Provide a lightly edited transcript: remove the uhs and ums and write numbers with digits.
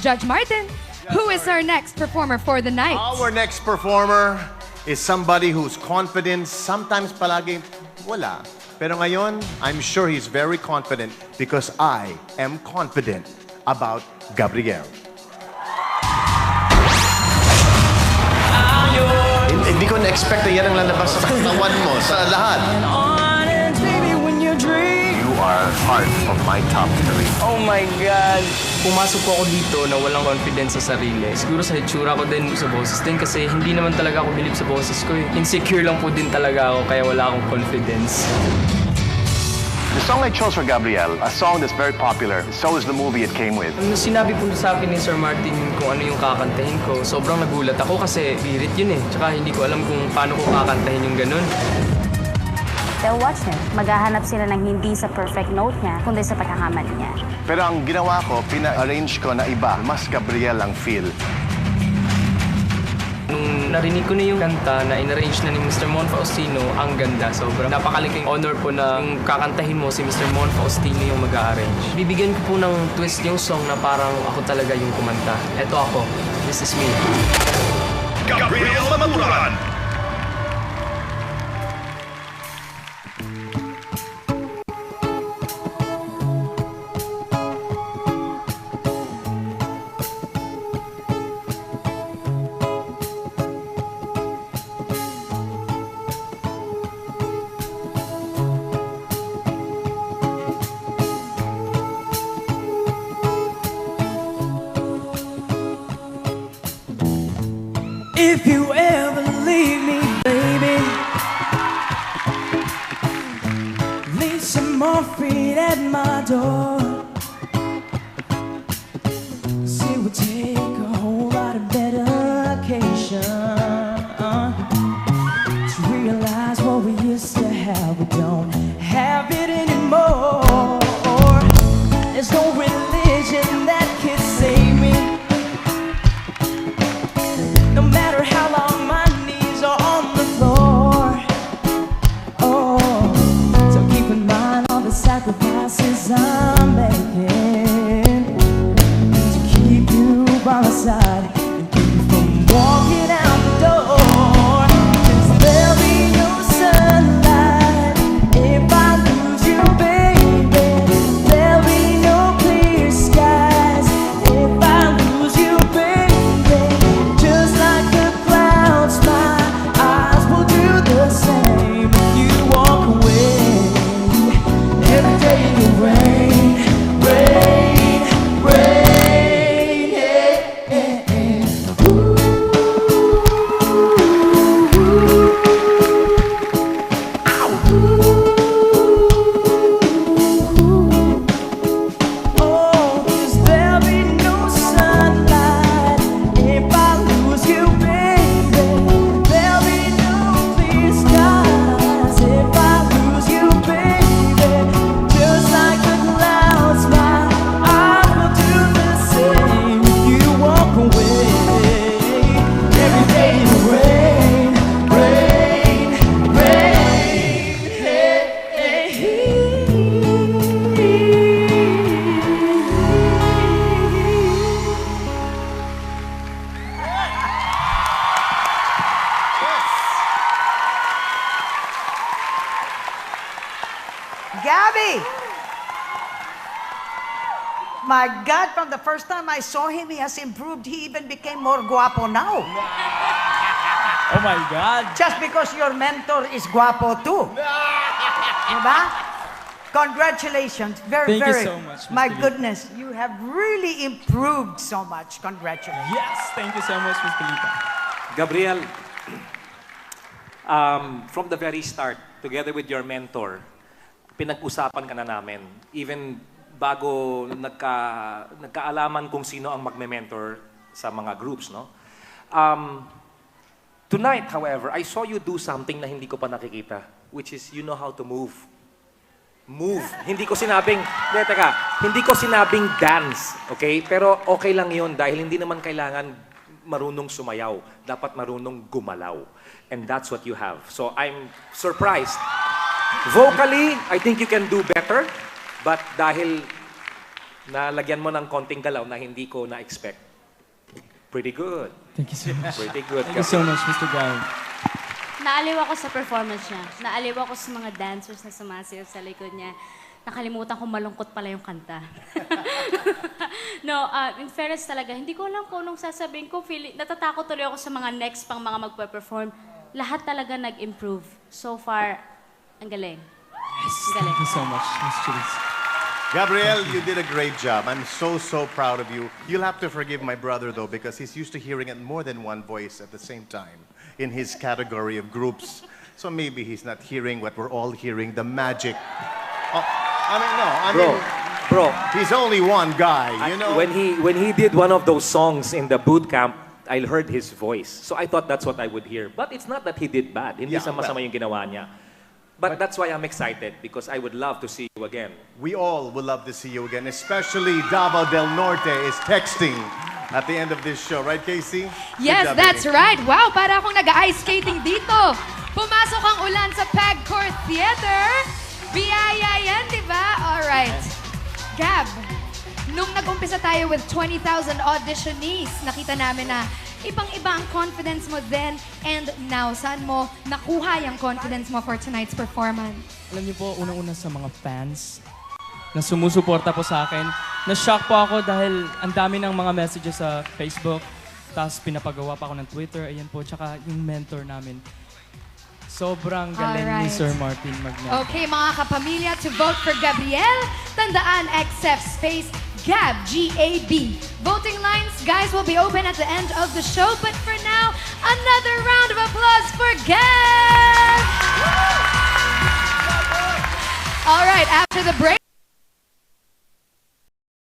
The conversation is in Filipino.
Judge Martin, who is our next performer for the night? Our next performer is somebody whose confidence sometimes palagi wala. Pero ngayon, I'm sure he's very confident because I am confident about Gabriel. Hindi ko na-expect na yan ang lalabas sa katawan mo, sa lahat. You are part of my top 3. Oh my God! Pumasok po ako dito na walang confidence sa sarili. Siguro sa itsura ko din, sa boses din kasi hindi naman talaga ako bilib sa boses ko eh. Insecure lang po din talaga ako kaya wala akong confidence. The song I chose for Gabriel, a song that's very popular, so is the movie it came with. Nung sinabi po sa akin ni Sir Martin kung ano yung kakantahin ko, sobrang nagulat ako kasi birit yun eh. Tsaka hindi ko alam kung paano ko kakantahin yung ganun. They'll watch him. Maghahanap sila ng hindi sa perfect note niya, kundi sa pagkakamali niya. Pero ang ginawa ko, pina-arrange ko na iba, mas Gabriel ang feel. Nung narinig ko na yung kanta na in-arrange na ni Mr. Mon Faustino, ang ganda. Sobrang napakalaking honor po na yung kakantahin mo si Mr. Mon Faustino yung mag-arrange. Bibigyan ko po ng twist yung song na parang ako talaga yung kumanta. Eto ako. This is me. Gabriel Maturan. If you ever leave me, baby, leave some morphine at my door. 'Cause it would take a whole lot of dedication to realize what we used to have. We don't have it anymore. There's no religion that can save me. No matter how long my knees are on the floor. Oh, so keep in mind all the sacrifices I'm making to keep you by my side and keep you from walking out the door. 'Cause there'll be no sunlight if I lose you, baby. There'll be no clear skies if I lose you, baby. Just like the clouds, my eyes will do the same if you walk away. Every day it will rain, rain, rain. Yeah, yeah, yeah. Ooh. Ow. Oh, 'cause there'll be no sunlight if I lose you, baby. There'll be no clear skies if I lose you, baby. Just like the clouds, my eyes will do the same if you walk away. Every day it rain, rain, rain. Hey, hey, Gabby! My God, from the first time I saw him, he has improved. He even became more guapo now. oh my God. Just because your mentor is guapo too. Diba? Congratulations. Very, Thank you very. so much, Ms. My Pilita. goodness, you have really improved so much. Congratulations. Yes, thank you so much, Ms. Pilita. Gabriel, from the very start, together with your mentor, pinag-usapan ka na namin. Even bago nagkaalaman kung sino ang magme-mentor sa mga groups, no? Tonight, however, I saw you do something na hindi ko pa nakikita, which is you know how to move. Move. Hindi ko sinabing, hindi ko sinabing dance, okay? Pero okay lang yun dahil hindi naman kailangan marunong sumayaw. Dapat marunong gumalaw. And that's what you have. So I'm surprised. Vocally, I think you can do better. But dahil Nalagyan mo ng konting galaw na hindi ko na-expect. Pretty good. Thank you so much. Pretty good. Thank you so much, Mr. Gavin. Naaliw ako sa performance niya. Naaliw ako sa mga dancers na sumasayaw sa likod niya. Nakalimutan kong malungkot pala yung kanta. No, in fairness talaga, hindi ko alam kung anong sasabihin ko. Natatakot tuloy ako sa mga next pang mga magpe-perform. Lahat talaga nag-improve. So far, ang galing. Ang galing. Thank you so much, Miss Cherise. Gabriel, you did a great job. I'm so proud of you. You'll have to forgive my brother, though, because he's used to hearing it more than one voice at the same time in his category of groups. So maybe he's not hearing what we're all hearing, the magic. Oh, Bro, he's only one guy, you know? when he did one of those songs in the boot camp, I heard his voice. So I thought that's what I would hear. But it's not that he did bad. Hindi Yeah, sa masama yung ginawa niya. But that's why I'm excited because I would love to see you again. We all would love to see you again, especially Davao del Norte is texting at the end of this show. Right, Casey? Yes, Good job, that's baby. right. Wow, para akong nag-ice skating dito. Pumasok ang ulan sa Pagcor Theater. Biyaya yan, di ba? Alright. Gab, nung nag-umpisa tayo with 20,000 auditionees, nakita namin na ibang-iba ang confidence mo then and now. Saan mo nakuha yung confidence mo for tonight's performance? Alam niyo po, unang-una sa mga fans na sumusuporta po sa akin. Na-shock po ako dahil ang dami ng mga messages sa Facebook. Tapos pinapagawa pa ako ng Twitter. Ayan po, tsaka yung mentor namin. Sobrang galing ni Alright. Sir Martin Magnano. Okay, mga kapamilya, to vote for Gabriel, tandaan accept space Gab, G-A-B. Voting lines, guys, will be open at the end of the show. But for now, another round of applause for Gab! All right, after the break,